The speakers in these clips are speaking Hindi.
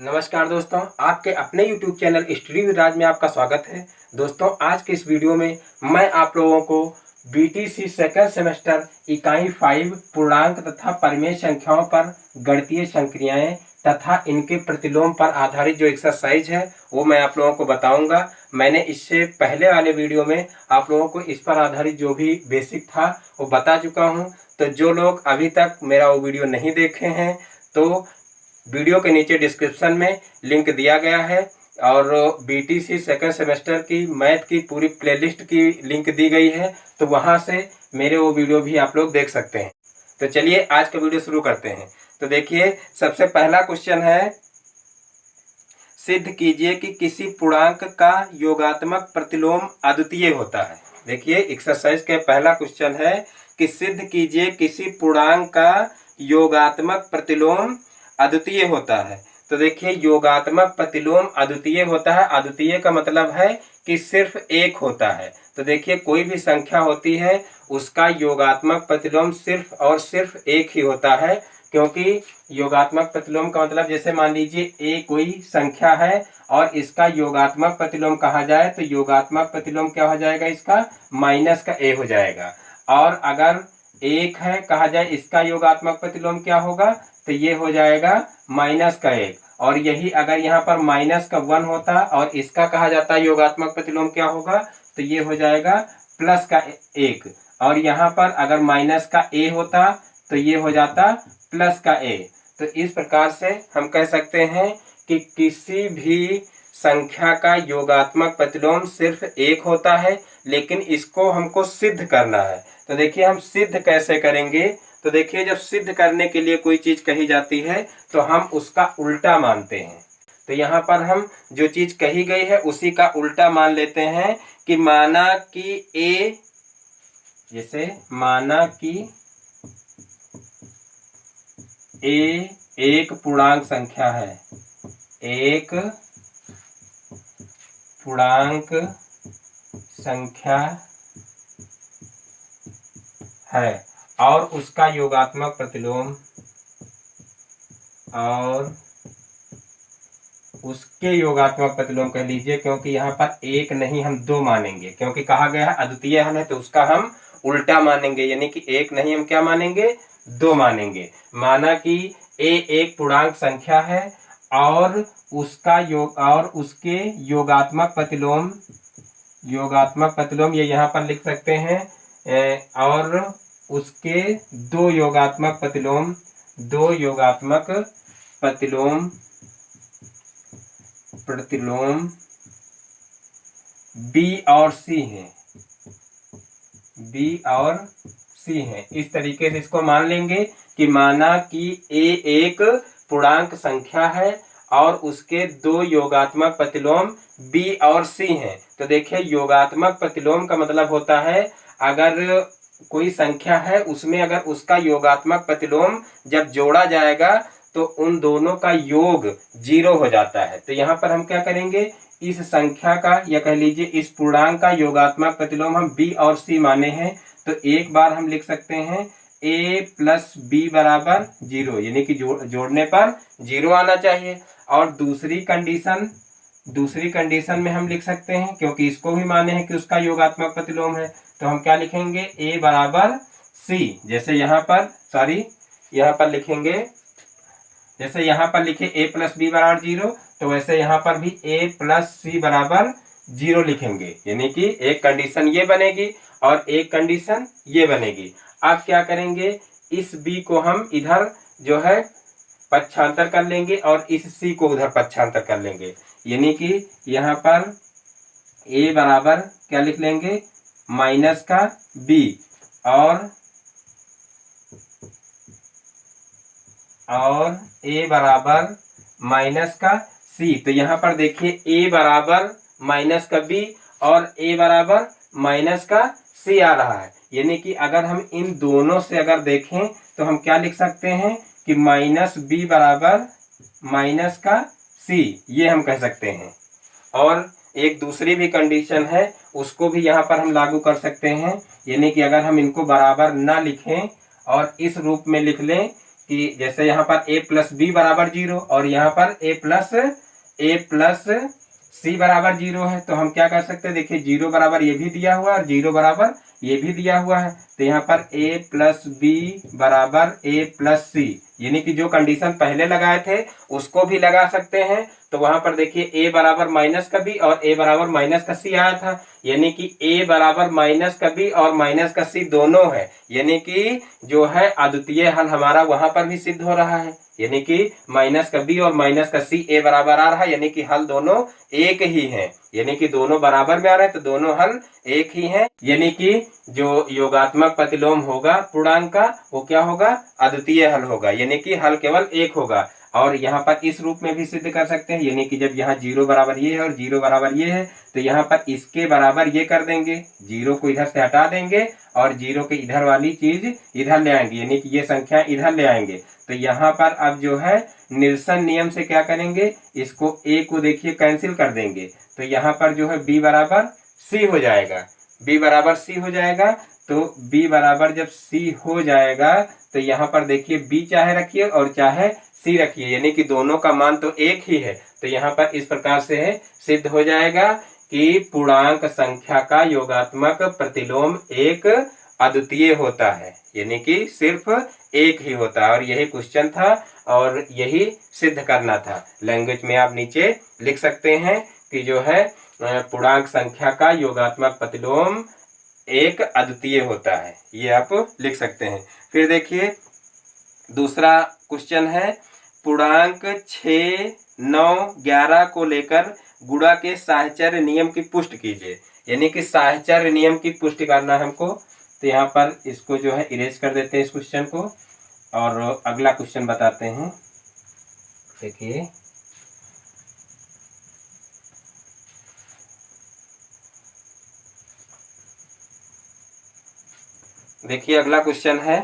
नमस्कार दोस्तों, आपके अपने YouTube चैनल स्टडी विद राज में आपका स्वागत है। दोस्तों, आज के इस वीडियो में मैं आप लोगों को BTC सेकंड सेमेस्टर इकाई 5 पूर्णांक तथा परिमेय संख्याओं पर गणितीय संक्रियाएं तथा इनके प्रतिलोम पर आधारित जो एक्सरसाइज है वो मैं आप लोगों को बताऊंगा। मैंने इससे पहले वाले वीडियो में आप लोगों को इस पर आधारित जो भी बेसिक था वो बता चुका हूं। तो जो लोग अभी तक मेरा वो वीडियो नहीं देखे हैं तो वीडियो के नीचे डिस्क्रिप्शन में लिंक दिया गया है और BTC सेकंड सेमेस्टर की मैथ की पूरी प्लेलिस्ट की लिंक दी गई है, तो वहां से मेरे वो वीडियो भी आप लोग देख सकते हैं। तो चलिए आज का वीडियो शुरू करते हैं। तो देखिए, सबसे पहला क्वेश्चन है, सिद्ध कीजिए कि किसी पूर्णांक का योगात्मक प्रतिलोम अद्वितीय होता है। देखिए, एक्सरसाइज का पहला क्वेश्चन है कि सिद्ध कीजिए किसी पूर्णांक का योगात्मक प्रतिलोम अद्वितीय होता है। तो देखिए, योगात्मक प्रतिलोम अद्वितीय होता है। अद्वितीय का मतलब है कि सिर्फ एक होता है। तो देखिए, कोई भी संख्या होती है उसका योगात्मक प्रतिलोम सिर्फ और सिर्फ एक ही होता है, क्योंकि योगात्मक प्रतिलोम का मतलब जैसे मान लीजिए ए कोई संख्या है और इसका योगात्मक प्रतिलोम कहा जाए तो योगात्मक प्रतिलोम क्या हो जाएगा, इसका माइनस का ए हो जाएगा। और अगर एक है कहा जाए, इसका योगात्मक प्रतिलोम क्या होगा, तो ये हो जाएगा माइनस का एक। और यही अगर यहाँ पर माइनस का 1 होता और इसका कहा जाता है योगात्मक प्रतिलोम क्या होगा, तो ये हो जाएगा प्लस का 1। और यहाँ पर अगर माइनस का ए होता तो ये हो जाता प्लस का ए। तो इस प्रकार से हम कह सकते हैं कि किसी भी संख्या का योगात्मक प्रतिलोम सिर्फ एक होता है, लेकिन इसको हमको सिद्ध करना है। तो देखिए, हम सिद्ध कैसे करेंगे। तो देखिए, जब सिद्ध करने के लिए कोई चीज कही जाती है तो हम उसका उल्टा मानते हैं। तो यहाँ पर हम जो चीज कही गई है उसी का उल्टा मान लेते हैं कि माना कि ए, जैसे माना कि ए एक पूर्णांक संख्या है, एक पूर्णांक संख्या है और उसका योगात्मक प्रतिलोम, और उसके योगात्मक प्रतिलोम कह लीजिए, क्योंकि यहाँ पर एक नहीं हम दो मानेंगे, क्योंकि कहा गया है अद्वितीय है तो उसका हम उल्टा मानेंगे, यानी कि एक नहीं हम क्या मानेंगे, दो मानेंगे। माना कि ए एक पूर्णांक संख्या है और उसका योग और उसके योगात्मक प्रतिलोम ये यहाँ पर लिख सकते हैं, और उसके दो योगात्मक प्रतिलोम बी और सी हैं। इस तरीके से इसको मान लेंगे कि माना कि ए एक पूर्णांक संख्या है और उसके दो योगात्मक प्रतिलोम बी और सी हैं। तो देखिए, योगात्मक प्रतिलोम का मतलब होता है अगर कोई संख्या है उसमें अगर उसका योगात्मक प्रतिलोम जब जोड़ा जाएगा तो उन दोनों का योग 0 हो जाता है। तो यहाँ पर हम क्या करेंगे, इस संख्या का या कह लीजिए इस पूर्णांक का योगात्मक प्रतिलोम हम बी और सी माने हैं, तो एक बार हम लिख सकते हैं a प्लस बी बराबर 0, यानी कि जोड़ने पर 0 आना चाहिए। और दूसरी कंडीशन में हम लिख सकते हैं, क्योंकि इसको भी माने हैं कि उसका योगात्मक प्रतिलोम है, तो हम क्या लिखेंगे, a बराबर c। जैसे यहाँ पर लिखेंगे, जैसे यहाँ पर लिखे a प्लस बी बराबर 0, तो वैसे यहाँ पर भी a प्लस सी बराबर 0 लिखेंगे, यानी कि एक कंडीशन ये बनेगी और एक कंडीशन ये बनेगी। अब क्या करेंगे, इस b को हम इधर जो है पक्षांतर कर लेंगे और इस c को उधर पक्षांतर कर लेंगे, यानी कि यहाँ पर a बराबर क्या लिख लेंगे, माइनस का b और a बराबर माइनस का c। तो यहाँ पर देखिए, a बराबर माइनस का b और a बराबर माइनस का c आ रहा है, यानी कि अगर हम इन दोनों से अगर देखें तो हम क्या लिख सकते हैं कि माइनस b बराबर माइनस का c, ये हम कह सकते हैं। और एक दूसरी भी कंडीशन है, उसको भी यहाँ पर हम लागू कर सकते हैं, यानी कि अगर हम इनको बराबर ना लिखें और इस रूप में लिख लें कि जैसे यहाँ पर a प्लस बी बराबर 0 और यहाँ पर a प्लस सी बराबर 0 है, तो हम क्या कर सकते हैं, देखिए 0 बराबर ये भी दिया हुआ है और 0 बराबर ये भी दिया हुआ है, तो यहाँ पर a प्लस बी बराबर a प्लस सी, यानी कि जो कंडीशन पहले लगाए थे उसको भी लगा सकते हैं। तो वहां पर देखिए a बराबर माइनस का बी और a बराबर माइनस का सी आया था, यानी कि a बराबर माइनस का बी और माइनस का सी दोनों है, यानी कि जो है अद्वितीय हल हमारा वहां पर भी सिद्ध हो रहा है, यानी कि माइनस का बी और माइनस का सी a बराबर आ रहा है, यानी कि हल दोनों एक ही हैं, यानी कि दोनों बराबर में आ रहे हैं तो दोनों हल एक ही हैं, यानी कि जो योगात्मक प्रतिलोम होगा पूर्णांक का वो क्या होगा, अद्वितीय हल होगा, यानी कि हल केवल एक होगा। और यहाँ पर इस रूप में भी सिद्ध कर सकते हैं, यानी कि जब यहाँ 0 बराबर ये है और 0 बराबर ये है तो यहाँ पर इसके बराबर ये कर देंगे, 0 को इधर से हटा देंगे और 0 के इधर वाली चीज इधर ले आएंगे, यानी कि ये संख्या इधर ले आएंगे। तो यहाँ पर अब जो है निरसन नियम से क्या करेंगे, इसको a को देखिए कैंसिल कर देंगे, तो यहाँ पर जो है b बराबर c हो जाएगा, b बराबर c हो जाएगा। तो b बराबर जब c हो जाएगा तो यहाँ पर देखिए b चाहे रखिए और चाहे c रखिए, यानी कि दोनों का मान तो एक ही है। तो यहाँ पर इस प्रकार से है सिद्ध हो जाएगा कि पूर्णांक संख्या का योगात्मक प्रतिलोम एक अद्वितीय होता है, यानी कि सिर्फ एक ही होता है। और यही क्वेश्चन था और यही सिद्ध करना था। लैंग्वेज में आप नीचे लिख सकते हैं कि जो है पूर्णांक संख्या का योगात्मक प्रतिलोम एक अद्वितीय होता है, ये आप लिख सकते हैं। फिर देखिए दूसरा क्वेश्चन है, पूर्णांक 6, 9, 11 को लेकर गुणा के साहचर्य नियम की पुष्टि कीजिए, यानी कि साहचर्य नियम की पुष्टि करना है हमको। तो यहाँ पर इसको जो है इरेज कर देते हैं इस क्वेश्चन को और अगला क्वेश्चन बताते हैं। देखिए देखिए अगला क्वेश्चन है,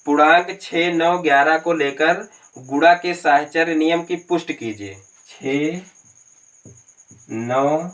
पूर्णांक 6, 9, 11 को लेकर गुणा के साहचर्य नियम की पुष्टि कीजिए। 6, 9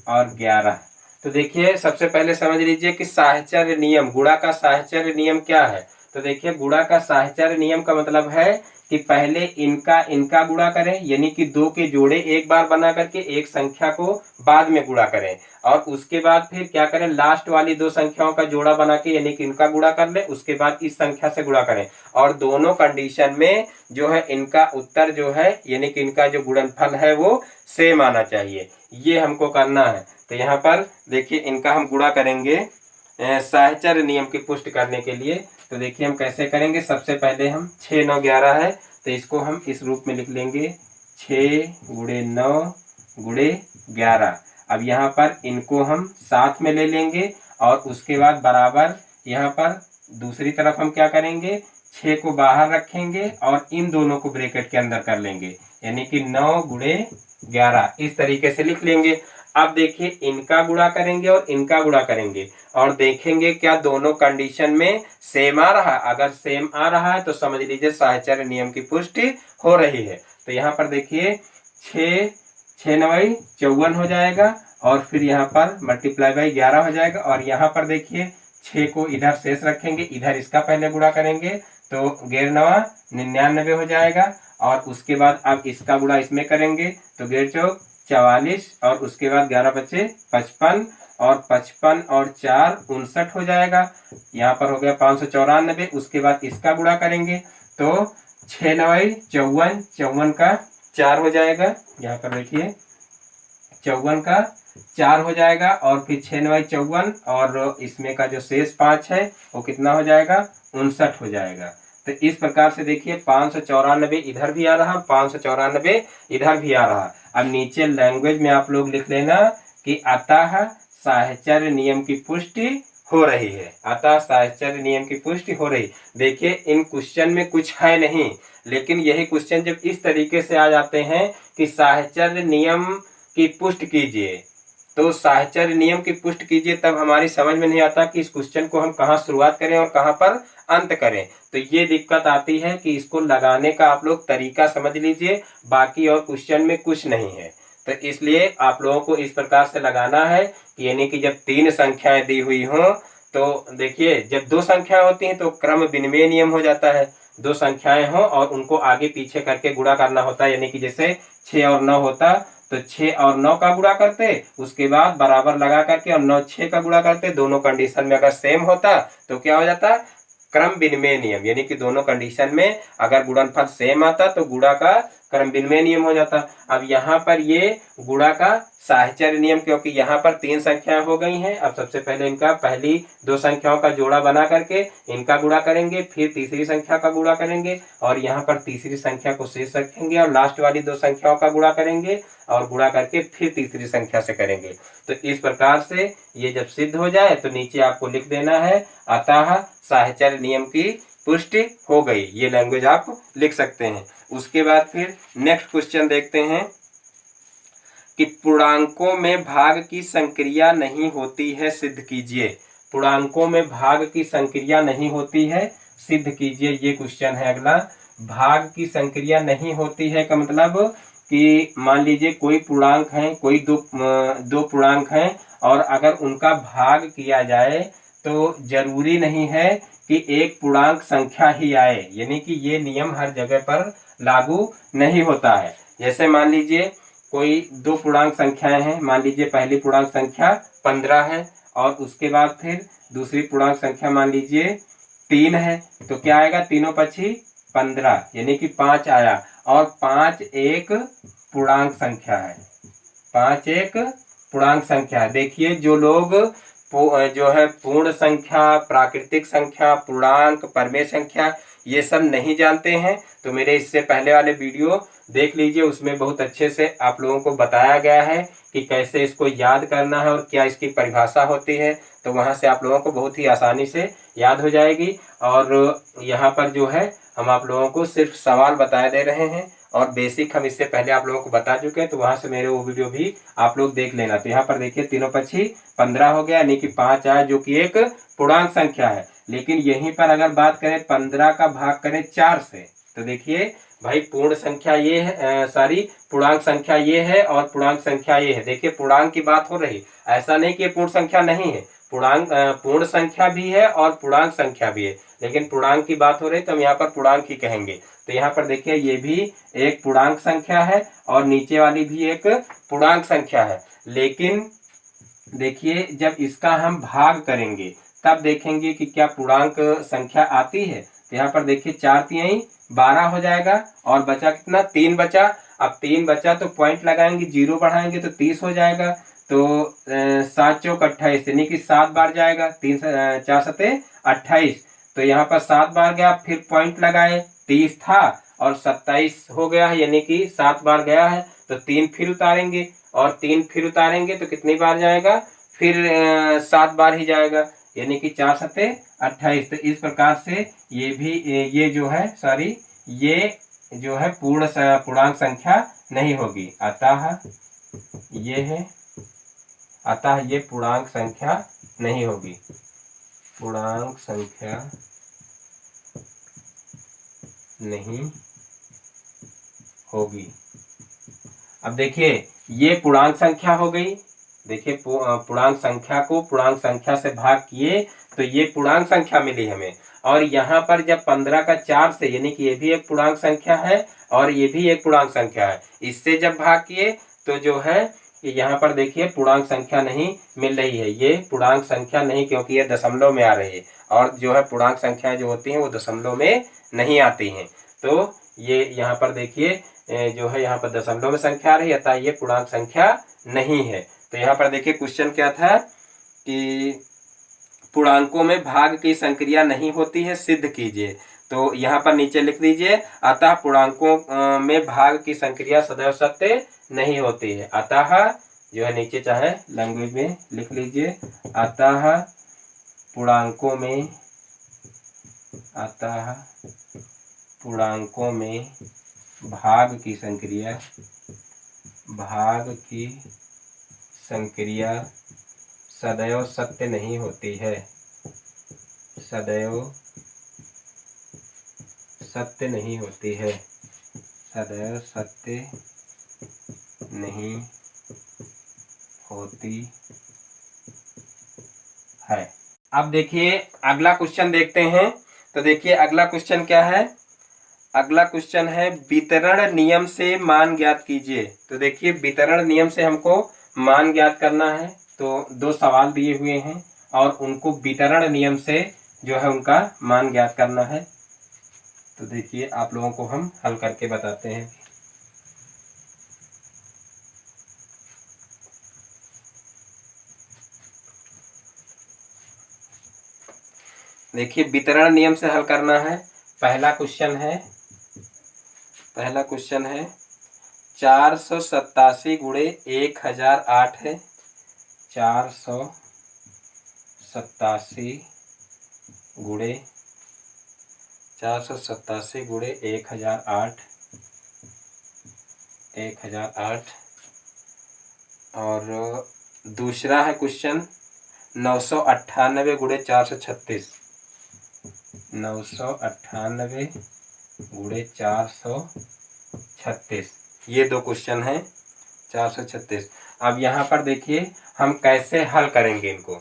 और 11, तो देखिए सबसे पहले समझ लीजिए कि साहचर्य नियम, गुणा का साहचर्य नियम क्या है। तो देखिए गुणा का साहचर्य नियम का मतलब है कि पहले इनका गुणा करें, यानी कि दो के जोड़े एक बार बना करके एक संख्या को बाद में गुणा करें, और उसके बाद फिर क्या करें, लास्ट वाली दो संख्याओं का जोड़ा बना के यानी कि इनका गुणा कर ले, उसके बाद इस संख्या से गुणा करें, और दोनों कंडीशन में जो है इनका उत्तर जो है यानी कि इनका जो गुणनफल है वो सेम आना चाहिए, ये हमको करना है। तो यहाँ पर देखिए इनका हम गुणा करेंगे साहचर्य नियम की पुष्टि करने के लिए। तो देखिए हम कैसे करेंगे, सबसे पहले हम 6, 9, 11 है तो इसको हम इस रूप में लिख लेंगे, 6 गुणे 9 गुणे 11। अब यहाँ पर इनको हम साथ में ले लेंगे और उसके बाद बराबर यहाँ पर दूसरी तरफ हम क्या करेंगे, 6 को बाहर रखेंगे और इन दोनों को ब्रैकेट के अंदर कर लेंगे, यानी कि 9 गुणे 11 इस तरीके से लिख लेंगे। अब देखिए इनका गुणा करेंगे और इनका गुणा करेंगे और देखेंगे क्या दोनों कंडीशन में सेम आ रहा है। अगर सेम आ रहा है तो समझ लीजिए साहचर्य नियम की पुष्टि हो रही है। तो यहाँ पर देखिए 6, 6 9 54 हो जाएगा और फिर यहाँ पर मल्टीप्लाई बाई 11 हो जाएगा, और यहाँ पर देखिए 6 को इधर शेष रखेंगे, इधर इसका पहले गुणा करेंगे तो 11 9 99 हो जाएगा, और उसके बाद अब इसका गुणा इसमें करेंगे तो 11 चौक 44 और उसके बाद 11 बचे 55 और 55 और 4 59 हो जाएगा। यहाँ पर हो गया 594। उसके बाद इसका गुणा करेंगे तो 6 9 54, 54 का 4 हो जाएगा, यहाँ पर देखिए 54 का 4 हो जाएगा, और फिर 6 9 54 और इसमें का जो शेष 5 है वो कितना हो जाएगा, 59 हो जाएगा। तो इस प्रकार से देखिए 594 इधर भी आ रहा, 594 इधर भी आ रहा। अब नीचे लैंग्वेज में आप लोग लिख लेना कि अतः साहचर्य नियम की पुष्टि हो रही है, अतः साहचर्य नियम की पुष्टि हो रही। देखिए इन क्वेश्चन में कुछ है नहीं, लेकिन यही क्वेश्चन जब इस तरीके से आ जाते हैं कि साहचर्य नियम की पुष्टि कीजिए, तो साहचर्य नियम की पुष्टि कीजिए, तब हमारी समझ में नहीं आता कि इस क्वेश्चन को हम कहाँ शुरुआत करें और कहाँ पर अंत करें। तो ये दिक्कत आती है कि इसको लगाने का आप लोग तरीका समझ लीजिए, बाकी और क्वेश्चन में कुछ नहीं है। तो इसलिए आप लोगों को इस प्रकार से लगाना है कि यानी कि जब 3 संख्याएं दी हुई हों तो देखिए जब 2 संख्याएं होती हैं तो क्रम विनिमय नियम हो जाता है, दो संख्याएं हो और उनको आगे पीछे करके गुणा करना होता है, यानी कि जैसे 6 और 9 होता तो 6 और 9 का गुणा करते, उसके बाद बराबर लगा करके और 9 6 का गुणा करते। दोनों कंडीशन में अगर सेम होता तो क्या हो जाता, क्रम विनिमय नियम, यानी कि दोनों कंडीशन में अगर गुणनफल सेम आता तो गुणा का क्रम विनिमय नियम हो जाता। अब यहाँ पर ये गुणा का साहचर्य नियम, क्योंकि यहाँ पर 3 संख्याएं हो गई हैं। अब सबसे पहले इनका पहली 2 संख्याओं का जोड़ा बना करके इनका गुणा करेंगे, फिर तीसरी संख्या का गुणा करेंगे और यहाँ पर तीसरी संख्या को शेष रखेंगे और लास्ट वाली 2 संख्याओं का गुणा करेंगे और गुणा करके फिर तीसरी संख्या से करेंगे। तो इस प्रकार से ये जब सिद्ध हो जाए तो नीचे आपको लिख देना है अतः साहचर्य नियम की पुष्टि हो गई। ये लैंग्वेज आप लिख सकते हैं। उसके बाद फिर नेक्स्ट क्वेश्चन देखते हैं कि पूर्णांकों में भाग की संक्रिया नहीं होती है, सिद्ध कीजिए। पूर्णांकों में भाग की संक्रिया नहीं होती है, सिद्ध कीजिए, ये क्वेश्चन है अगला। भाग की संक्रिया नहीं होती है का मतलब कि मान लीजिए कोई पूर्णांक है, कोई दो पूर्णांक हैं और अगर उनका भाग किया जाए तो जरूरी नहीं है कि एक पूर्णांक संख्या ही आए, यानी कि ये नियम हर जगह पर लागू नहीं होता है। जैसे मान लीजिए कोई 2 पूर्णांक संख्याएं हैं, मान लीजिए पहली पूर्णांक संख्या 15 है और उसके बाद फिर दूसरी पूर्णांक संख्या मान लीजिए 3 है, तो क्या आएगा, तीनों पक्षी 15 यानी कि 5 आया और 5 एक पूर्णांक संख्या है। 5 एक पूर्णांक संख्या है। देखिए जो लोग जो है पूर्ण संख्या, प्राकृतिक संख्या, पूर्णांक, परमेय संख्या ये सब नहीं जानते हैं तो मेरे इससे पहले वाले वीडियो देख लीजिए, उसमें बहुत अच्छे से आप लोगों को बताया गया है कि कैसे इसको याद करना है और क्या इसकी परिभाषा होती है। तो वहां से आप लोगों को बहुत ही आसानी से याद हो जाएगी। और यहाँ पर जो है हम आप लोगों को सिर्फ सवाल बताए दे रहे हैं और बेसिक हम इससे पहले आप लोगों को बता चुके हैं, तो वहां से मेरे वो वीडियो भी आप लोग देख लेना। तो यहाँ पर देखिए तीनों पक्षी 15 हो गया, यानी कि 5 आया जो कि एक पूर्णांक संख्या है। लेकिन यहीं पर अगर बात करें 15 का भाग करें 4 से, तो देखिए भाई पूर्ण संख्या ये है, सॉरी पूर्णांक संख्या ये है और पूर्णांक संख्या ये है। देखिए पूर्णांक की बात हो रही, ऐसा नहीं कि पूर्ण संख्या नहीं है, पूर्ण संख्या भी है और पूर्णांक संख्या भी है, लेकिन पूर्णांक की बात हो रही तो हम यहाँ पर पूर्णांक ही कहेंगे। तो यहाँ पर देखिए ये भी एक पूर्णांक संख्या है और नीचे वाली भी एक पूर्णांक संख्या है। लेकिन देखिए जब इसका हम भाग करेंगे तब देखेंगे कि क्या पूर्णांक संख्या आती है। तो यहाँ पर देखिए 4 तिहाई 12 हो जाएगा और बचा कितना, 3 बचा। अब 3 बचा तो पॉइंट लगाएंगे, 0 बढ़ाएंगे तो 30 हो जाएगा। तो 7 चौक 28 यानी कि 7 बार जाएगा, 3 4 सते 28। तो यहाँ पर 7 बार गया, फिर पॉइंट लगाए, 30 था और 27 हो गया है, यानी कि 7 बार गया है। तो 3 फिर उतारेंगे और 3 फिर उतारेंगे तो कितनी बार जाएगा, फिर 7 बार ही जाएगा, यानी कि 4 सते 28। तो इस प्रकार से ये भी ये जो है सॉरी ये जो है पूर्णांक संख्या नहीं होगी। अतः ये है, अतः ये पूर्णांक संख्या नहीं होगी, पूर्णांक संख्या नहीं होगी। अब देखिए ये पूर्णांक संख्या हो गई। देखिए पूर्णांक संख्या को पूर्णांक संख्या से भाग किए तो ये पूर्णांक संख्या मिली हमें। और यहाँ पर जब 15 का 4 से, यानी कि ये भी एक पूर्णांक संख्या है और ये भी एक पूर्णांक संख्या है, इससे जब भाग किए तो जो है यहाँ पर देखिए पूर्णांक संख्या नहीं मिल रही है, ये पूर्णांक संख्या नहीं, क्योंकि ये दशमलव में आ रही है और जो है पूर्णांक संख्या जो होती हैं वो दशमलव में नहीं आती हैं। तो ये यहाँ पर देखिए जो है यहाँ पर दशमलव में संख्या आ रही है, अतः ये पूर्णांक संख्या नहीं है। तो यहाँ पर देखिए क्वेश्चन क्या था कि पूर्णांकों में भाग की संक्रिया नहीं होती है, सिद्ध कीजिए। तो यहाँ पर नीचे लिख दीजिए अतः पूर्णांकों में भाग की संक्रिया सदैव सत्य नहीं होती है। अतः जो है नीचे चाहे लैंग्वेज में लिख लीजिए, अतः पूर्णांकों में, अतः पूर्णांकों में भाग की संक्रिया, भाग की संक्रिया सदैव सत्य नहीं होती है, सदैव सत्य नहीं होती है, सदैव सत्य नहीं होती है। अब देखिए अगला क्वेश्चन देखते हैं। तो देखिए अगला क्वेश्चन क्या है अगला क्वेश्चन है वितरण नियम से मान ज्ञात कीजिए। तो देखिए वितरण नियम से हमको मान ज्ञात करना है। तो दो सवाल दिए हुए हैं और उनको वितरण नियम से जो है उनका मान ज्ञात करना है। तो देखिए आप लोगों को हम हल करके बताते हैं। देखिए वितरण नियम से हल करना है। पहला क्वेश्चन है 487 गुणे 1008 है। 487 गुणे 1008 और दूसरा है क्वेश्चन 998 गुणे 436। 998 गुणे 436, ये दो क्वेश्चन हैं। 436। अब यहाँ पर देखिए हम कैसे हल करेंगे इनको।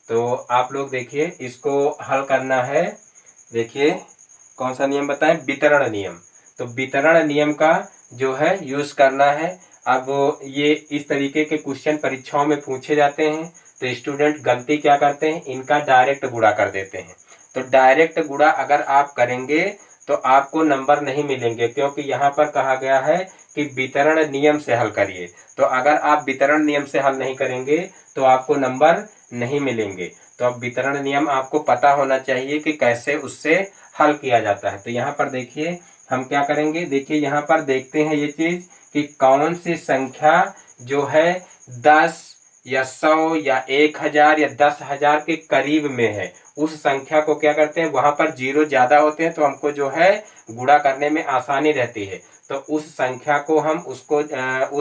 तो आप लोग देखिए इसको हल करना है। देखिए कौन सा नियम बताएं? वितरण नियम। तो वितरण नियम का जो है यूज करना है। अब ये इस तरीके के क्वेश्चन परीक्षाओं में पूछे जाते हैं तो स्टूडेंट गलती क्या करते हैं, इनका डायरेक्ट गुणा कर देते हैं। तो डायरेक्ट गुणा अगर आप करेंगे तो आपको नंबर नहीं मिलेंगे, क्योंकि यहाँ पर कहा गया है कि वितरण नियम से हल करिए। तो अगर आप वितरण नियम से हल नहीं करेंगे तो आपको नंबर नहीं मिलेंगे। तो अब वितरण नियम आपको पता होना चाहिए कि कैसे उससे हल किया जाता है। तो यहाँ पर देखिए हम क्या करेंगे। देखिए यहाँ पर देखते हैं ये चीज कि कौन सी संख्या जो है 10 या 100 या 1000 या 10,000 के करीब में है, उस संख्या को क्या करते हैं, वहां पर जीरो ज्यादा होते हैं तो हमको जो है गुणा करने में आसानी रहती है। तो उस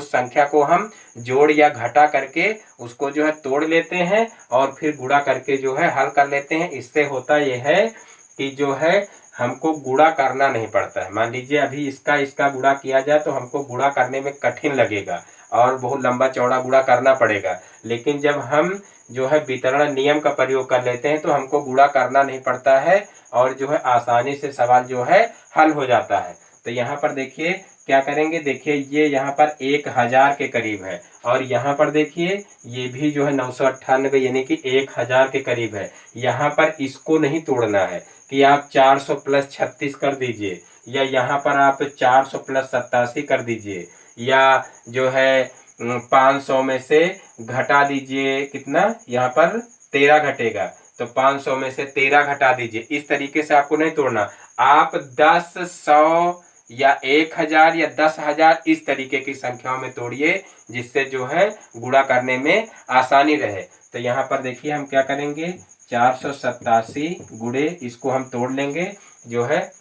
संख्या को हम जोड़ या घटा करके उसको जो है तोड़ लेते हैं और फिर गुणा करके जो है हल कर लेते हैं। इससे होता यह है कि जो है हमको गुणा करना नहीं पड़ता है। मान लीजिए अभी इसका गुणा किया जाए तो हमको गुणा करने में कठिन लगेगा और बहुत लंबा चौड़ा गुणा करना पड़ेगा। लेकिन जब हम जो है वितरण नियम का प्रयोग कर लेते हैं तो हमको गुणा करना नहीं पड़ता है और जो है आसानी से सवाल जो है हल हो जाता है। तो यहाँ पर देखिए क्या करेंगे। देखिए ये यहाँ पर 1000 के करीब है और यहाँ पर देखिए ये भी जो है 998 यानी कि 1000 के करीब है। यहाँ पर इसको नहीं तोड़ना है कि आप 400 प्लस 36 कर दीजिए, या यहाँ पर आप 400 प्लस 87 कर दीजिए, या जो है 500 में से घटा दीजिए। कितना यहाँ पर 13 घटेगा तो 500 में से 13 घटा दीजिए। इस तरीके से आपको नहीं तोड़ना। आप 10, 100 या 1000 या 10,000 इस तरीके की संख्याओं में तोड़िए, जिससे जो है गुणा करने में आसानी रहे। तो यहाँ पर देखिए हम क्या करेंगे, 487 गुणे इसको हम तोड़ लेंगे जो है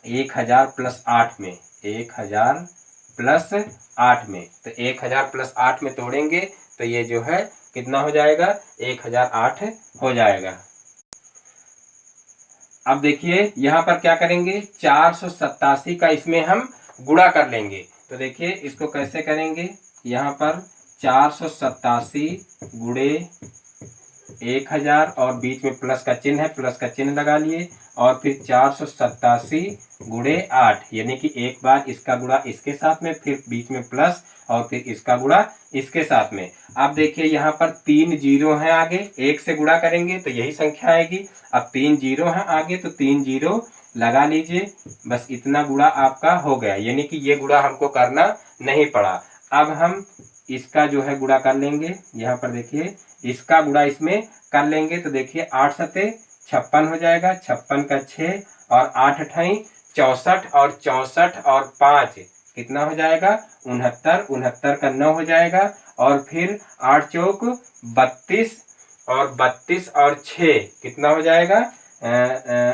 1000 प्लस 8 में। 1000 प्लस 8 में, तो 1000 प्लस 8 में तोड़ेंगे तो ये जो है कितना हो जाएगा, 1008 हो जाएगा। अब देखिए यहाँ पर क्या करेंगे, 487 का इसमें हम गुणा कर लेंगे। तो देखिए इसको कैसे करेंगे, यहाँ पर 487 गुणे 1000 और बीच में प्लस का चिन्ह है, प्लस का चिन्ह लगा लिए और फिर 487 गुणे 8 यानी कि एक बार इसका गुणा इसके साथ में, फिर बीच में प्लस और फिर इसका गुणा इसके साथ में। अब देखिए यहाँ पर 3 जीरो है आगे, 1 से गुणा करेंगे तो यही संख्या आएगी। अब 3 जीरो है आगे तो 3 जीरो लगा लीजिए, बस इतना गुणा आपका हो गया, यानी कि ये गुणा हमको करना नहीं पड़ा। अब हम इसका जो है गुणा कर लेंगे। यहाँ पर देखिए इसका गुणा इसमें कर लेंगे तो देखिए 8 सते 56 हो जाएगा, 56 का 6 और 8 अठाई 64 और 64 और 5 कितना हो जाएगा 69, 69 का 9 हो जाएगा और फिर 8 चौक 32 और 32 और 6 कितना हो जाएगा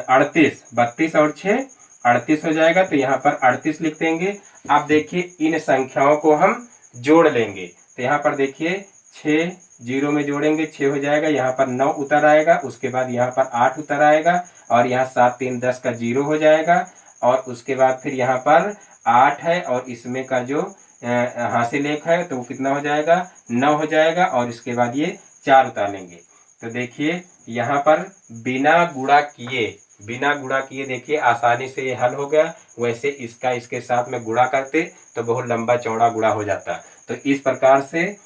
38, 32 और 6 38 हो जाएगा। तो यहाँ पर 38 लिख देंगे। अब देखिए इन संख्याओं को हम जोड़ लेंगे। तो यहाँ पर देखिए 6 जीरो में जोड़ेंगे 6 हो जाएगा, यहाँ पर 9 उतर आएगा, उसके बाद यहाँ पर 8 उतर आएगा और यहाँ 7 3 10 का 0 हो जाएगा और उसके बाद फिर यहाँ पर 8 है और इसमें का जो हासिल 1 है तो कितना हो जाएगा 9 हो जाएगा और इसके बाद ये 4 उतार लेंगे। तो देखिए यहाँ पर बिना गुणा किए बिना गुणा किए देखिए आसानी से ये हल हो गया। वैसे इसका इसके साथ में गुणा करते तो बहुत लंबा चौड़ा गुणा हो जाता। तो इस प्रकार से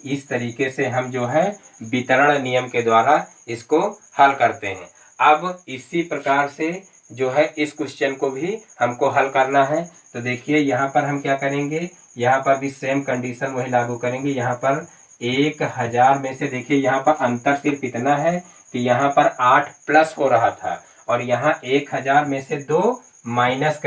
इस तरीके से हम जो है वितरण नियम के द्वारा इसको हल करते हैं। अब इसी प्रकार से जो है इस क्वेश्चन को भी हमको हल करना है। तो देखिए यहाँ पर हम क्या करेंगे, यहाँ पर भी सेम कंडीशन वही लागू करेंगे। यहाँ पर 1000 में से देखिए यहाँ पर अंतर सिर्फ इतना है कि यहाँ पर 8 प्लस हो रहा था और यहाँ 1000 में से 2 माइनस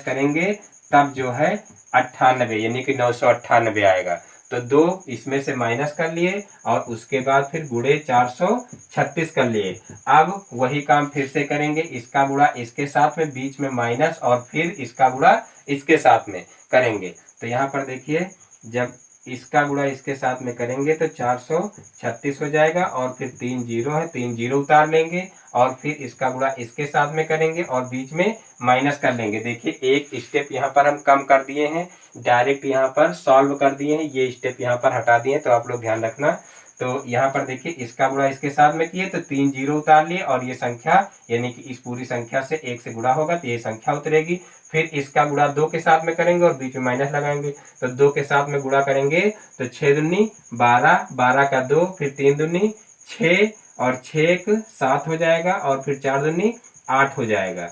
करेंगे तब जो है 98 यानी कि 998 आएगा। तो 2 इसमें से माइनस कर लिए और उसके बाद फिर गुणे 436 कर लिए। अब वही काम फिर से करेंगे, इसका गुणा इसके साथ में, बीच में माइनस और फिर इसका गुणा इसके साथ में करेंगे। तो यहाँ पर देखिए जब इसका गुणा इसके साथ में करेंगे तो 436 हो जाएगा और फिर 3 जीरो है, 3 जीरो उतार लेंगे और फिर इसका गुणा इसके साथ में करेंगे और बीच में माइनस कर लेंगे। देखिए एक स्टेप यहाँ पर हम कम कर दिए हैं, डायरेक्ट यहाँ पर सॉल्व कर दिए हैं, ये स्टेप यहाँ पर हटा दिए। तो आप लोग ध्यान रखना। तो यहाँ पर देखिए इसका गुणा इसके साथ में किए तो 3 जीरो उतार लिए और ये संख्या यानी कि इस पूरी संख्या से 1 से गुणा होगा तो ये संख्या उतरेगी। फिर इसका गुणा 2 के साथ में करेंगे और बीच में माइनस लगाएंगे। तो 2 के साथ में गुणा करेंगे तो 6 दूनी 12, 12 का 2, फिर 3 दूनी 6 और 6 एक 7 हो जाएगा और फिर 4 दूनी 8 हो जाएगा।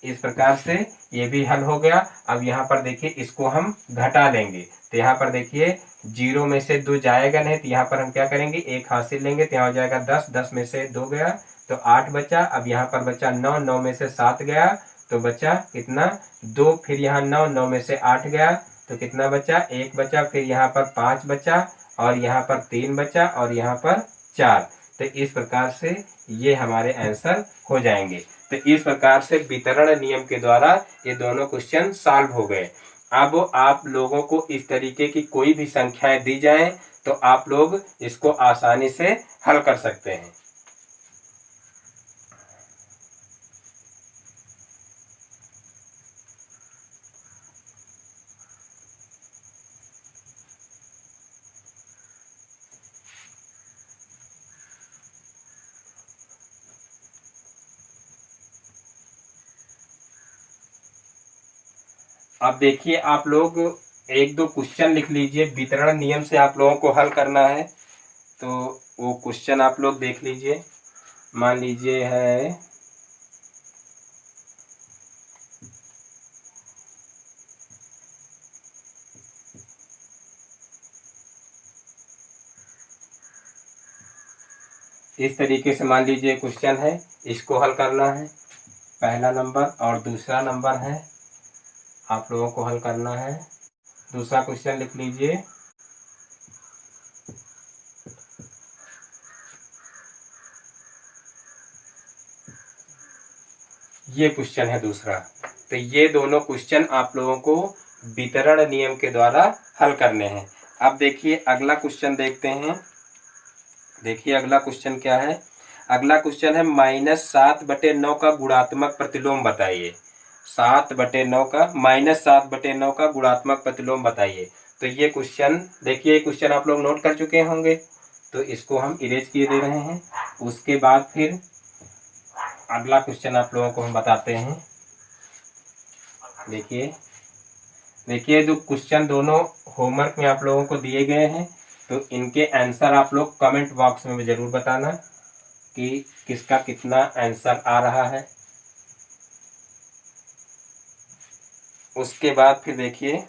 इस प्रकार से ये भी हल हो गया। अब यहाँ पर देखिए इसको हम घटा लेंगे। तो यहाँ पर देखिए 0 में से 2 जाएगा नहीं, तो यहाँ पर हम क्या करेंगे, 1 हासिल लेंगे तो यहाँ हो जाएगा 10, 10 में से 2 गया तो 8 बचा। अब यहाँ पर बचा 9, 9 में से 7 गया तो बचा कितना 2, फिर यहाँ 9, 9 में से 8 गया तो कितना बचा 1 बचा, फिर यहाँ पर 5 बचा और यहाँ पर 3 बचा और यहाँ पर 4। तो इस प्रकार से ये हमारे आंसर हो जाएंगे। तो इस प्रकार से वितरण नियम के द्वारा ये दोनों क्वेश्चन सॉल्व हो गए। अब आप लोगों को इस तरीके की कोई भी संख्याएं दी जाएं तो आप लोग इसको आसानी से हल कर सकते हैं। अब देखिए आप लोग 1-2 क्वेश्चन लिख लीजिए, वितरण नियम से आप लोगों को हल करना है। तो वो क्वेश्चन आप लोग देख लीजिए। मान लीजिए है इस तरीके से, मान लीजिए क्वेश्चन है, इसको हल करना है। पहला नंबर और दूसरा नंबर है, आप लोगों को हल करना है। दूसरा क्वेश्चन लिख लीजिए। ये क्वेश्चन है दूसरा। तो ये दोनों क्वेश्चन आप लोगों को वितरण नियम के द्वारा हल करने हैं। अब देखिए अगला क्वेश्चन देखते हैं। देखिए अगला क्वेश्चन क्या है। अगला क्वेश्चन है -7/9 का गुणात्मक प्रतिलोम बताइए। 7/9 का -7/9 का गुणात्मक प्रतिलोम बताइए। तो ये क्वेश्चन देखिए, क्वेश्चन आप लोग नोट कर चुके होंगे तो इसको हम इरेज किए दे रहे हैं। उसके बाद फिर अगला क्वेश्चन आप लोगों को हम बताते हैं। देखिए जो क्वेश्चन दोनों होमवर्क में आप लोगों को दिए गए हैं तो इनके आंसर आप लोग कमेंट बॉक्स में जरूर बताना कि किसका कितना आंसर आ रहा है। उसके बाद फिर देखिए,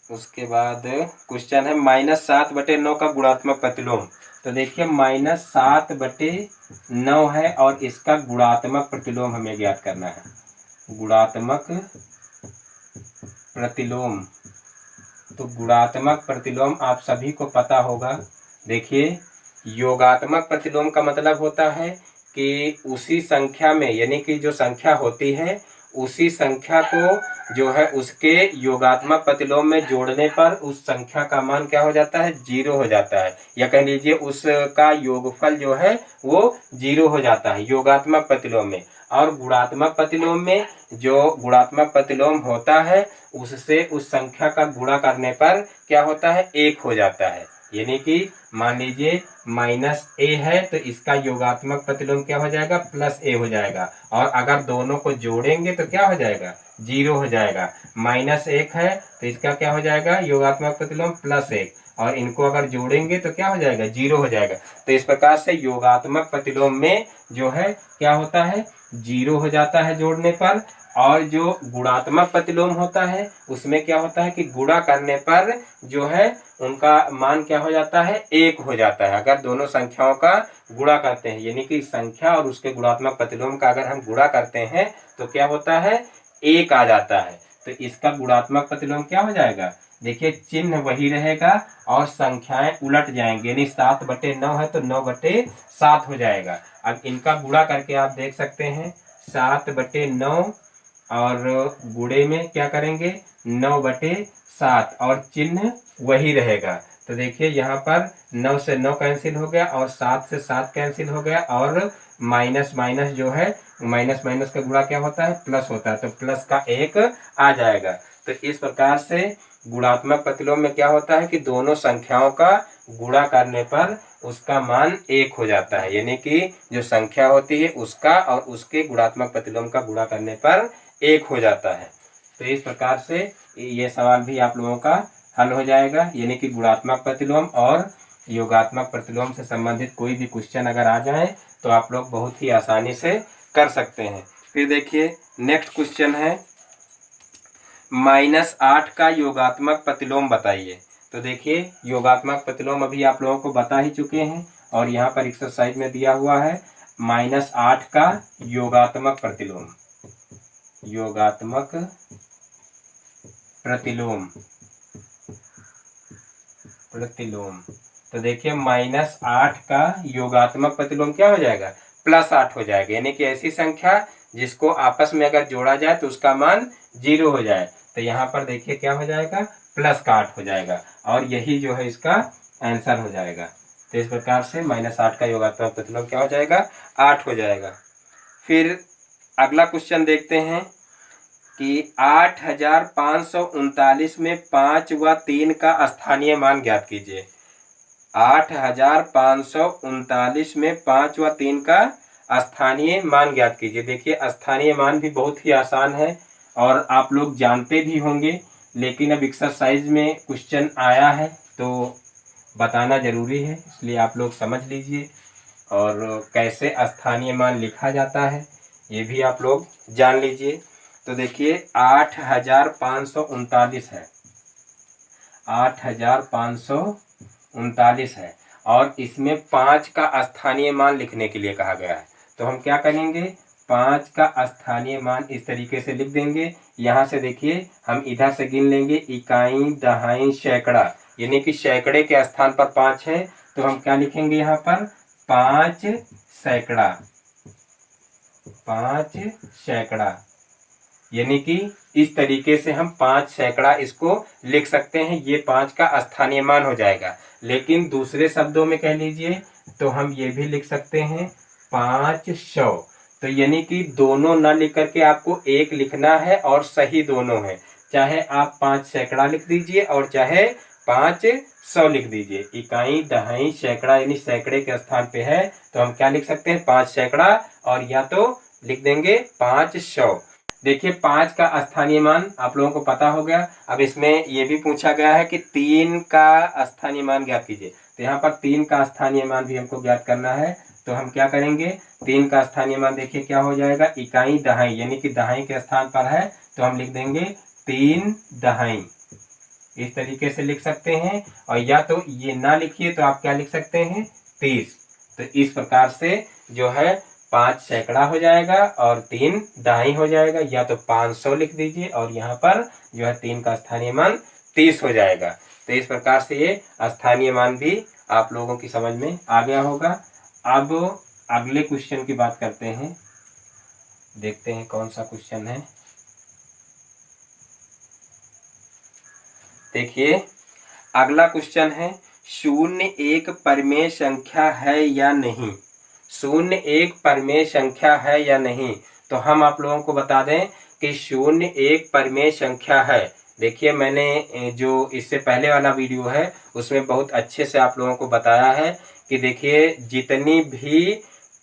उसके बाद क्वेश्चन है -7/9 का गुणात्मक प्रतिलोम। तो देखिए -7/9 है और इसका गुणात्मक प्रतिलोम हमें ज्ञात करना है। गुणात्मक प्रतिलोम, तो गुणात्मक प्रतिलोम आप सभी को पता होगा। देखिए योगात्मक प्रतिलोम का मतलब होता है कि उसी संख्या में, यानी कि जो संख्या होती है उसी संख्या को जो है उसके योगात्मक प्रतिलोम में जोड़ने पर उस संख्या का मान क्या हो जाता है, 0 हो जाता है, या कह लीजिए उसका योगफल जो है वो 0 हो जाता है योगात्मक प्रतिलोम में। और गुणात्मक प्रतिलोम में जो गुणात्मक प्रतिलोम होता है उससे उस संख्या का गुणा करने पर क्या होता है, 1 हो जाता है। यानी कि मान लीजिए माइनस ए है तो इसका योगात्मक प्रतिलोम क्या हो जाएगा, प्लस ए हो जाएगा। और अगर दोनों को जोड़ेंगे तो क्या हो जाएगा, 0 हो जाएगा। माइनस 1 है तो इसका क्या हो जाएगा, योगात्मक प्रतिलोम प्लस 1, और इनको अगर जोड़ेंगे तो क्या हो जाएगा, 0 हो जाएगा। तो इस प्रकार से योगात्मक प्रतिलोम में जो है क्या होता है, 0 हो जाता है जोड़ने पर। और जो गुणात्मक प्रतिलोम होता है उसमें क्या होता है कि गुणा करने पर जो है उनका मान क्या हो जाता है, 1 हो जाता है। अगर दोनों संख्याओं का गुणा करते हैं, यानी कि संख्या और उसके गुणात्मक प्रतिलोम का अगर हम गुणा करते हैं तो क्या होता है, 1 आ जाता है। तो इसका गुणात्मक प्रतिलोम क्या हो जाएगा, देखिए चिन्ह वही रहेगा और संख्याएं उलट जाएंगे, यानी 7/9 है तो 9/7 हो जाएगा। अब इनका गुणा करके आप देख सकते हैं, 7/9 और गुणे में क्या करेंगे, 9/7 और चिन्ह वही रहेगा। तो देखिए यहाँ पर 9 से 9 कैंसिल हो गया और 7 से 7 कैंसिल हो गया, और माइनस माइनस जो है, माइनस माइनस का गुणा क्या होता है, प्लस होता है, तो प्लस का 1 आ जाएगा। तो इस प्रकार से गुणात्मक प्रतिलोम में क्या होता है कि दोनों संख्याओं का गुणा करने पर उसका मान 1 हो जाता है, यानी कि जो संख्या होती है उसका और उसके गुणात्मक प्रतिलोम का गुणा करने पर 1 हो जाता है। तो इस प्रकार से ये सवाल भी आप लोगों का हल हो जाएगा, यानी कि गुणात्मक प्रतिलोम और योगात्मक प्रतिलोम से संबंधित कोई भी क्वेश्चन अगर आ जाए तो आप लोग बहुत ही आसानी से कर सकते हैं। फिर देखिए नेक्स्ट क्वेश्चन है, -8 का योगात्मक प्रतिलोम बताइए। तो देखिए योगात्मक प्रतिलोम अभी आप लोगों को बता ही चुके हैं और यहाँ पर एक्सरसाइज में दिया हुआ है -8 का योगात्मक प्रतिलोम, योगात्मक प्रतिलोम, प्रतिलोम। तो देखिए -8 का योगात्मक प्रतिलोम क्या हो जाएगा, +8 हो जाएगा, यानी कि ऐसी संख्या जिसको आपस में अगर जोड़ा जाए तो उसका मान 0 हो जाए। तो यहाँ पर देखिए क्या हो जाएगा, +8 हो जाएगा, और यही जो है इसका आंसर हो जाएगा। तो इस प्रकार से -8 का योगात्मक प्रतिलोम क्या हो जाएगा, 8 हो जाएगा। फिर अगला क्वेश्चन देखते हैं कि 8539 में 5 व 3 का स्थानीय मान ज्ञात कीजिए। 8539 में 5 व 3 का स्थानीय मान ज्ञात कीजिए। देखिए स्थानीय मान भी बहुत ही आसान है और आप लोग जानते भी होंगे, लेकिन अब एक्सरसाइज में क्वेश्चन आया है तो बताना जरूरी है, इसलिए आप लोग समझ लीजिए। और कैसे स्थानीय मान लिखा जाता है ये भी आप लोग जान लीजिए। तो देखिए 8539 है, 8539 है, और इसमें 5 का स्थानीय मान लिखने के लिए कहा गया है। तो हम क्या करेंगे, 5 का स्थानीय मान इस तरीके से लिख देंगे। यहाँ से देखिए हम इधर से गिन लेंगे, इकाई, दहाई, सैकड़ा, यानी कि सैकड़े के स्थान पर 5 है तो हम क्या लिखेंगे यहाँ पर, 5 सैकड़ा, 5 सैकड़ा, यानी कि इस तरीके से हम 5 सैकड़ा इसको लिख सकते हैं। ये 5 का स्थानीय मान हो जाएगा। लेकिन दूसरे शब्दों में कह लीजिए तो हम ये भी लिख सकते हैं 500। तो यानी कि दोनों न लिख करके आपको एक लिखना है और सही दोनों है, चाहे आप 5 सैकड़ा लिख दीजिए और चाहे 500 लिख दीजिए। इकाई, दहाई, सैकड़ा, यानी सैकड़े के स्थान पे है तो हम क्या लिख सकते हैं, 5 सैकड़ा, और या तो लिख देंगे 500। देखिए 5 का स्थानीय मान आप लोगों को पता हो गया। अब इसमें ये भी पूछा गया है कि 3 का स्थानीय मान ज्ञात कीजिए। तो यहाँ पर 3 का स्थानीय मान भी हमको ज्ञात करना है। तो हम क्या करेंगे, 3 का स्थानीय मान देखिए क्या हो जाएगा, इकाई, दहाई, यानी कि दहाई के स्थान पर है तो हम लिख देंगे 3 दहाई। इस तरीके से लिख सकते हैं। और या तो ये ना लिखिए तो आप क्या लिख सकते हैं, 30। तो इस प्रकार से जो है 5 सैकड़ा हो जाएगा और 3 दहाई हो जाएगा, या तो 500 लिख दीजिए और यहाँ पर जो है 3 का स्थानीय मान 30 हो जाएगा। तो इस प्रकार से ये स्थानीय मान भी आप लोगों की समझ में आ गया होगा। अब अगले क्वेश्चन की बात करते हैं, देखते हैं कौन सा क्वेश्चन है। देखिए अगला क्वेश्चन है, 0 एक परिमेय संख्या है या नहीं। 0 एक परिमेय संख्या है या नहीं। तो हम आप लोगों को बता दें कि 0 एक परिमेय संख्या है, देखिए मैंने जो इससे पहले वाला वीडियो है उसमें बहुत अच्छे से आप लोगों को बताया है कि देखिए जितनी भी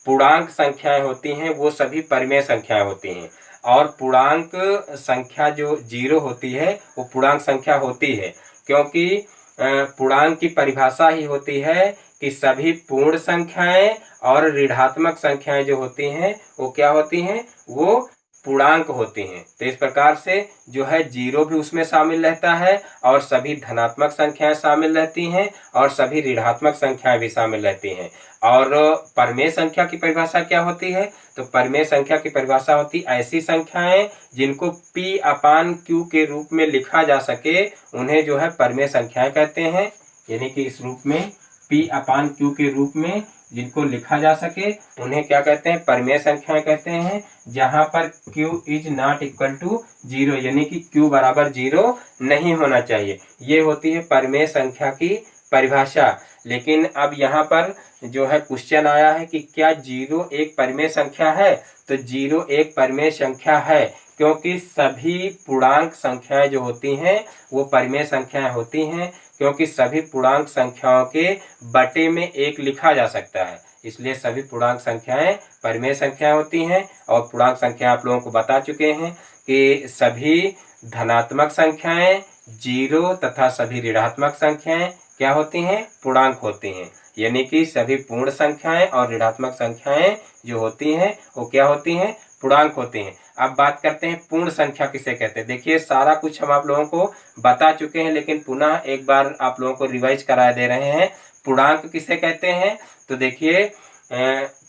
पूर्णांक संख्याएं होती हैं वो सभी परिमेय संख्याएं होती हैं, और पूर्णांक संख्या जो जीरो होती है वो पूर्णांक संख्या होती है, क्योंकि पूर्णांक की परिभाषा ही होती है कि सभी पूर्ण संख्याएं और ऋणात्मक संख्याएं जो होती हैं वो क्या होती हैं, वो पूर्णांक होती हैं। तो इस प्रकार से जो है जीरो भी उसमें शामिल रहता है और सभी धनात्मक संख्याएं शामिल रहती हैं और सभी ऋणात्मक संख्याएं भी शामिल रहती हैं। और परिमेय संख्या की परिभाषा क्या होती है, तो परिमेय संख्या की परिभाषा होती ऐसी संख्याएं जिनको P अपान Q के रूप में लिखा जा सके उन्हें जो है परिमेय संख्याएं कहते हैं। यानी कि इस रूप में P अपान Q के रूप में जिनको लिखा जा सके उन्हें क्या कहते हैं, परिमेय संख्याएं कहते हैं, जहां पर Q is not equal to zero, यानी कि Q बराबर जीरो नहीं होना चाहिए। ये होती है परिमेय संख्या की परिभाषा। लेकिन अब यहाँ पर जो है क्वेश्चन आया है कि क्या जीरो एक परिमेय संख्या है, तो जीरो एक परिमेय संख्या है, क्योंकि सभी पूर्णांक संख्याएं जो होती हैं वो परिमेय संख्याएं होती हैं, क्योंकि सभी पूर्णांक संख्याओं के बटे में एक लिखा जा सकता है, इसलिए सभी पूर्णांक संख्याएं परिमेय संख्याएं होती हैं। और पूर्णांक संख्या आप लोगों को बता चुके हैं कि सभी धनात्मक संख्याएं जीरो तथा सभी ऋणात्मक संख्याएं क्या होती हैं, पूर्णांक होती हैं। यानी कि सभी पूर्ण संख्याएं और ऋणात्मक संख्याएं जो होती हैं वो क्या होती हैं, पूर्णांक होती हैं। अब बात करते हैं पूर्ण संख्या किसे कहते हैं। देखिए सारा कुछ हम आप लोगों को बता चुके हैं, लेकिन पुनः एक बार आप लोगों को रिवाइज करा दे रहे हैं। पूर्णांक किसे कहते हैं, तो देखिए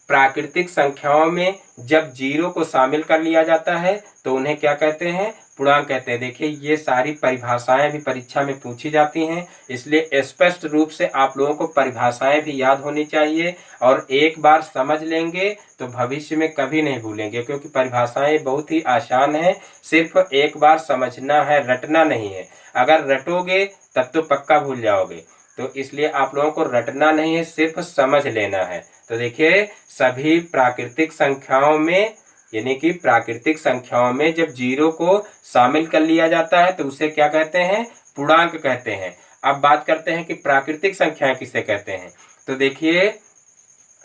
प्राकृतिक संख्याओं में जब जीरो को शामिल कर लिया जाता है तो उन्हें क्या कहते हैं, पूर्णांक कहते हैं। देखिए ये सारी परिभाषाएं भी परीक्षा में पूछी जाती हैं, इसलिए स्पष्ट रूप से आप लोगों को परिभाषाएं भी याद होनी चाहिए, और एक बार समझ लेंगे तो भविष्य में कभी नहीं भूलेंगे, क्योंकि परिभाषाएं बहुत ही आसान है, सिर्फ एक बार समझना है, रटना नहीं है। अगर रटोगे तब तो पक्का भूल जाओगे, तो इसलिए आप लोगों को रटना नहीं है, सिर्फ समझ लेना है। तो देखिए सभी प्राकृतिक संख्याओं में, यानी कि प्राकृतिक संख्याओं में जब जीरो को शामिल कर लिया जाता है तो उसे क्या कहते हैं, पूर्णांक कहते हैं। अब बात करते हैं कि प्राकृतिक संख्याएं किसे कहते हैं। तो देखिए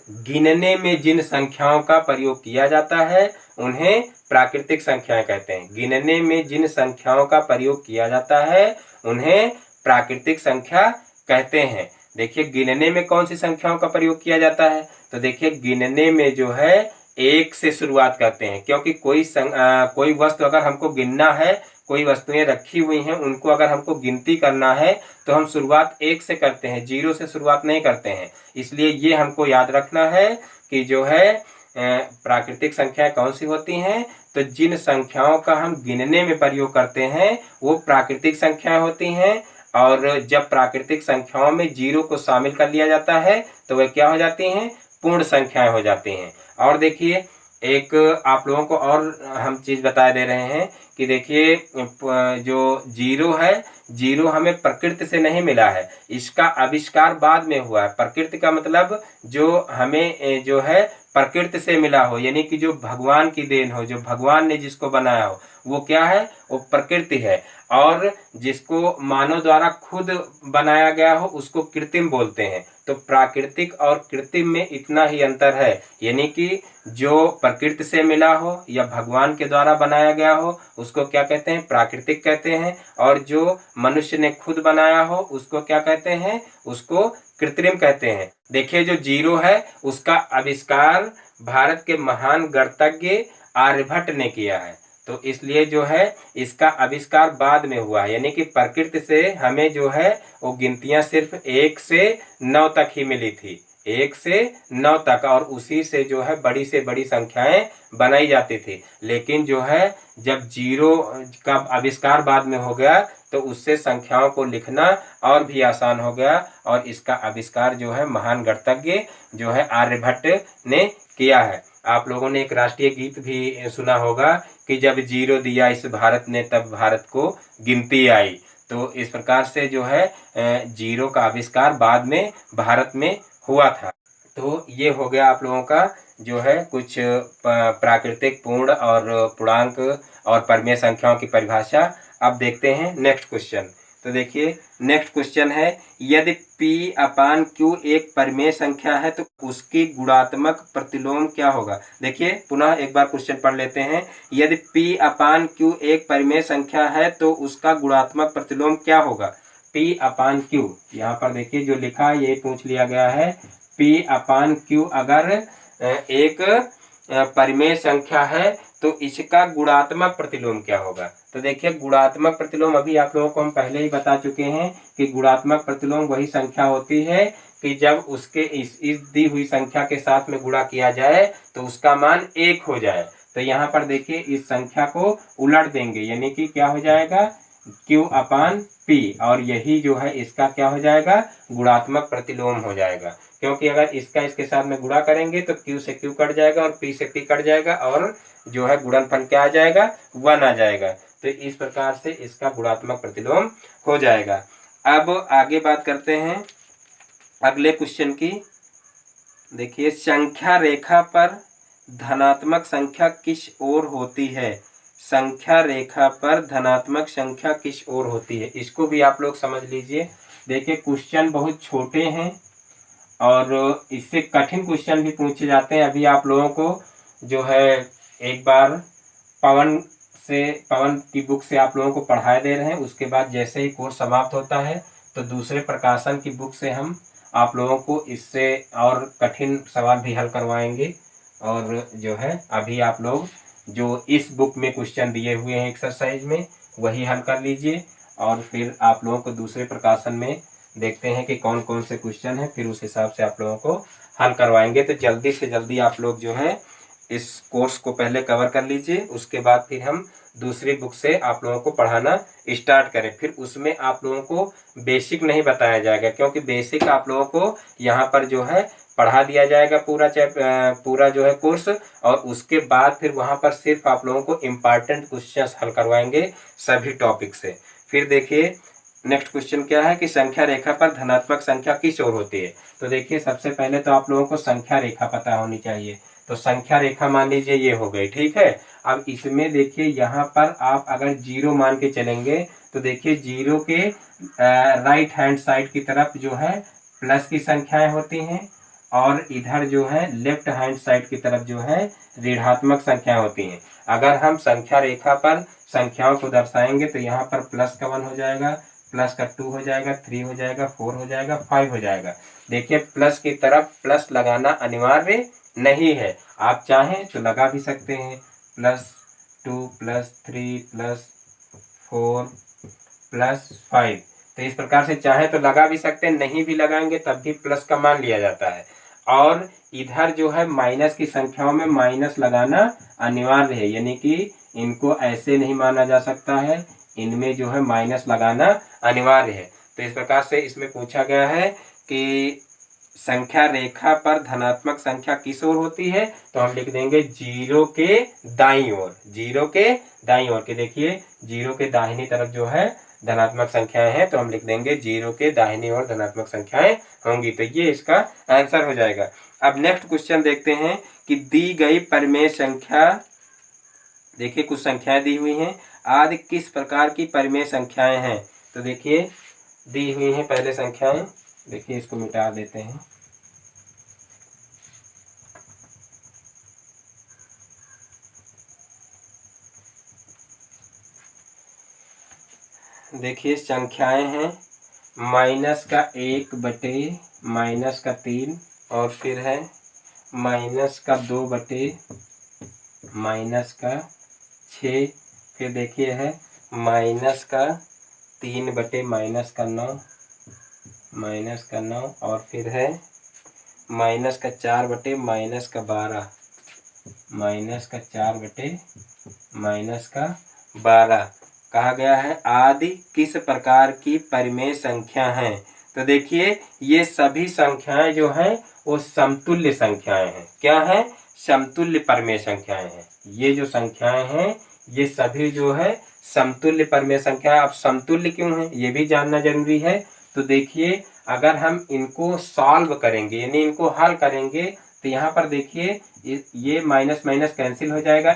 गिनने में जिन संख्याओं का प्रयोग किया जाता है उन्हें प्राकृतिक संख्याएं कहते हैं। गिनने में जिन संख्याओं का प्रयोग किया जाता है उन्हें प्राकृतिक संख्या कहते हैं। देखिए गिनने में कौन सी संख्याओं का प्रयोग किया जाता है, तो देखिए गिनने में जो है एक से शुरुआत करते हैं, क्योंकि कोई वस्तु अगर हमको गिनना है, कोई वस्तुएं रखी हुई हैं उनको अगर हमको गिनती करना है तो हम शुरुआत एक से करते हैं, जीरो से शुरुआत नहीं करते हैं। इसलिए ये हमको याद रखना है कि जो है प्राकृतिक संख्याएं कौन सी होती हैं, तो जिन संख्याओं का हम गिनने में प्रयोग करते हैं वो प्राकृतिक संख्याएं होती हैं। और जब प्राकृतिक संख्याओं में जीरो को शामिल कर लिया जाता है तो वह क्या हो जाती हैं, पूर्ण संख्याएं हो जाती हैं। और देखिए एक आप लोगों को और हम चीज बता दे रहे हैं कि देखिए जो जीरो है, जीरो हमें प्रकृति से नहीं मिला है, इसका आविष्कार बाद में हुआ है। प्रकृति का मतलब जो हमें जो है प्रकृति से मिला हो, यानी कि जो भगवान की देन हो, जो भगवान ने जिसको बनाया हो वो क्या है, वो प्रकृति है। और जिसको मानव द्वारा खुद बनाया गया हो उसको कृत्रिम बोलते हैं। तो प्राकृतिक और कृत्रिम में इतना ही अंतर है, यानी कि जो प्रकृति से मिला हो या भगवान के द्वारा बनाया गया हो उसको क्या कहते हैं, प्राकृतिक कहते हैं, और जो मनुष्य ने खुद बनाया हो उसको क्या कहते हैं, उसको कृत्रिम कहते हैं। देखिए जो जीरो है उसका आविष्कार भारत के महान गणितज्ञ आर्यभट्ट ने किया है, तो इसलिए जो है इसका आविष्कार बाद में हुआ है। यानी कि प्रकृति से हमें जो है वो गिनतियां सिर्फ 1 से 9 तक ही मिली थी, 1 से 9 तक, और उसी से जो है बड़ी से बड़ी संख्याएं बनाई जाती थी। लेकिन जो है जब जीरो का आविष्कार बाद में हो गया तो उससे संख्याओं को लिखना और भी आसान हो गया, और इसका आविष्कार जो है महान गणितज्ञ जो है आर्यभट्ट ने किया है। आप लोगों ने एक राष्ट्रीय गीत भी सुना होगा कि जब जीरो दिया इस भारत ने तब भारत को गिनती आई। तो इस प्रकार से जो है जीरो का आविष्कार बाद में भारत में हुआ था। तो ये हो गया आप लोगों का जो है कुछ प्राकृतिक, पूर्ण और पूर्णांक और परिमेय संख्याओं की परिभाषा। अब देखते हैं नेक्स्ट क्वेश्चन। तो देखिए नेक्स्ट क्वेश्चन है, यदि P अपान Q एक परिमेय संख्या है तो उसकी गुणात्मक प्रतिलोम क्या होगा। देखिए पुनः एक बार क्वेश्चन पढ़ लेते हैं। यदि P अपान Q एक परिमेय संख्या है तो उसका गुणात्मक प्रतिलोम क्या होगा। P अपान Q, यहाँ पर देखिए जो लिखा है ये पूछ लिया गया है। P अपान Q अगर एक परिमेय संख्या है तो इसका गुणात्मक प्रतिलोम क्या होगा। तो देखिए गुणात्मक प्रतिलोम अभी आप लोगों को हम पहले ही बता चुके हैं कि गुणात्मक प्रतिलोम वही संख्या होती है कि जब उसके इस दी हुई संख्या के साथ में गुणा किया जाए तो उसका मान 1 हो जाए। तो यहाँ पर देखिए इस संख्या को उलट देंगे, यानी कि क्या हो जाएगा Q अपान P, और यही जो है इसका क्या हो जाएगा गुणात्मक प्रतिलोम हो जाएगा। क्योंकि अगर इसका इसके साथ में गुणा करेंगे तो Q से Q कट जाएगा और P से P कट जाएगा और जो है गुणनफल क्या आ जाएगा 1 आ जाएगा। तो इस प्रकार से इसका गुणात्मक प्रतिलोम हो जाएगा। अब आगे बात करते हैं अगले क्वेश्चन की। देखिए संख्या रेखा पर धनात्मक संख्या किस ओर होती है। संख्या रेखा पर धनात्मक संख्या किस ओर होती है, इसको भी आप लोग समझ लीजिए। देखिए क्वेश्चन बहुत छोटे हैं और इससे कठिन क्वेश्चन भी पूछे जाते हैं। अभी आप लोगों को जो है एक बार पवन की बुक से आप लोगों को पढ़ाए दे रहे हैं, उसके बाद जैसे ही कोर्स समाप्त होता है तो दूसरे प्रकाशन की बुक से हम आप लोगों को इससे और कठिन सवाल भी हल करवाएंगे। और जो है अभी आप लोग जो इस बुक में क्वेश्चन दिए हुए हैं एक्सरसाइज में वही हल कर लीजिए, और फिर आप लोगों को दूसरे प्रकाशन में देखते हैं कि कौन कौन से क्वेश्चन हैं, फिर उस हिसाब से आप लोगों को हल करवाएंगे। तो जल्दी से जल्दी आप लोग जो है इस कोर्स को पहले कवर कर लीजिए, उसके बाद फिर हम दूसरी बुक से आप लोगों को पढ़ाना स्टार्ट करें। फिर उसमें आप लोगों को बेसिक नहीं बताया जाएगा, क्योंकि बेसिक आप लोगों को यहाँ पर जो है पढ़ा दिया जाएगा पूरा जो है कोर्स, और उसके बाद फिर वहाँ पर सिर्फ आप लोगों को इम्पॉर्टेंट क्वेश्चंस हल करवाएंगे सभी टॉपिक से। फिर देखिए नेक्स्ट क्वेश्चन क्या है कि संख्या रेखा पर धनात्मक संख्या किस ओर होती है। तो देखिए सबसे पहले तो आप लोगों को संख्या रेखा पता होनी चाहिए। तो संख्या रेखा मान लीजिए ये हो गई, ठीक है। अब इसमें देखिए यहाँ पर आप अगर 0 मान के चलेंगे तो देखिए 0 के राइट हैंड साइड की तरफ जो है प्लस की संख्याएं होती हैं, और इधर जो है लेफ्ट हैंड साइड की तरफ जो है ऋणात्मक संख्याएं होती हैं। अगर हम संख्या रेखा पर संख्याओं को दर्शाएंगे तो यहाँ पर प्लस का 1 हो जाएगा, प्लस का 2 हो जाएगा, 3 हो जाएगा, 4 हो जाएगा, 5 हो जाएगा। देखिए प्लस की तरफ प्लस लगाना अनिवार्य नहीं है, आप चाहें तो लगा भी सकते हैं, +2 +3 +4 +5। तो इस प्रकार से चाहे तो लगा भी सकते हैं, नहीं भी लगाएंगे तब भी प्लस का मान लिया जाता है। और इधर जो है माइनस की संख्याओं में माइनस लगाना अनिवार्य है, यानी कि इनको ऐसे नहीं माना जा सकता है, इनमें जो है माइनस लगाना अनिवार्य है। तो इस प्रकार से इसमें पूछा गया है कि संख्या रेखा पर धनात्मक संख्या किस ओर होती है। तो हम लिख देंगे 0 के दाईं ओर, 0 के दाईं ओर के। देखिए 0 के दाहिनी तरफ जो है धनात्मक संख्याएं हैं, तो हम लिख देंगे 0 के दाहिनी ओर धनात्मक संख्याएं होंगी। तो ये इसका आंसर हो जाएगा। अब नेक्स्ट क्वेश्चन देखते हैं कि दी गई परिमेय संख्या, देखिए कुछ संख्याएं दी हुई हैं, आदि किस प्रकार की परिमेय संख्याएं हैं। तो देखिए दी हुई हैं पहले संख्याएं, देखिए इसको मिटा देते हैं। देखिए संख्याएं हैं -1/-3 और फिर है -2/-6, फिर देखिए है -3/-9 और फिर है -4/-12 कहा गया है आदि किस प्रकार की परिमेय संख्या हैं। तो देखिए ये सभी संख्याएं जो हैं वो समतुल्य संख्याएं हैं। क्या है? समतुल्य परिमेय संख्याएं हैं। ये जो संख्याएं हैं ये सभी जो है समतुल्य परिमेय संख्या। अब समतुल्य क्यों है ये भी जानना जरूरी है। तो देखिए अगर हम इनको सॉल्व करेंगे यानी इनको हल करेंगे तो यहाँ पर देखिए ये माइनस माइनस कैंसिल हो जाएगा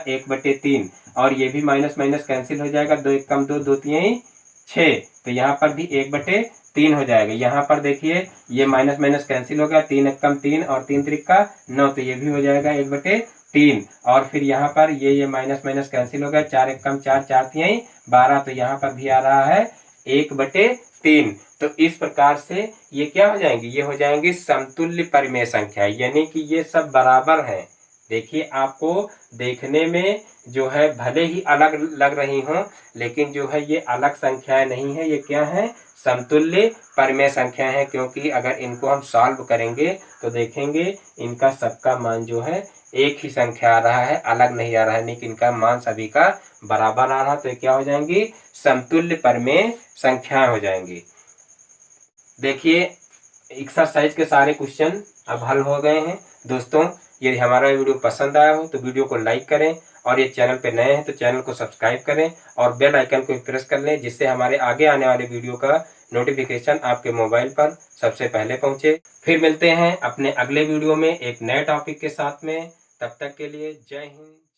1/3, और ये भी माइनस माइनस कैंसिल हो जाएगा, 2 1 कम 2, 2 3 6, तो यहाँ पर भी 1/3 हो जाएगा। यहाँ पर देखिए ये माइनस माइनस कैंसिल हो गया, 3 1 कम 3 और 3 3 का 9, तो ये भी हो जाएगा 1/3। और फिर यहाँ पर ये माइनस माइनस कैंसिल हो गया, 4 1 कम 4 4 3 12, तो यहाँ पर भी आ रहा है 1/3। तो इस प्रकार से ये क्या हो जाएंगी, ये हो जाएंगी समतुल्य परिमेय संख्या, यानी कि ये सब बराबर हैं। देखिए आपको देखने में जो है भले ही अलग लग रही हों, लेकिन जो है ये अलग संख्याएं नहीं है, ये क्या है, समतुल्य परिमेय संख्याएं हैं। क्योंकि अगर इनको हम सॉल्व करेंगे तो देखेंगे इनका सबका मान जो है एक ही संख्या आ रहा है, अलग नहीं आ रहा है, लेकिन इनका मान सभी का बराबर आ रहा है, तो क्या हो जाएंगी, समतुल्य परिमेय संख्याएं हो जाएंगी। देखिए एक्सरसाइज के सारे क्वेश्चन अब हल हो गए हैं। दोस्तों यदि हमारा वीडियो पसंद आया हो तो वीडियो को लाइक करें, और ये चैनल पे नए हैं तो चैनल को सब्सक्राइब करें और बेल आइकन को प्रेस कर लें, जिससे हमारे आगे आने वाले वीडियो का नोटिफिकेशन आपके मोबाइल पर सबसे पहले पहुंचे। फिर मिलते हैं अपने अगले वीडियो में एक नए टॉपिक के साथ में। तब तक के लिए जय हिंद।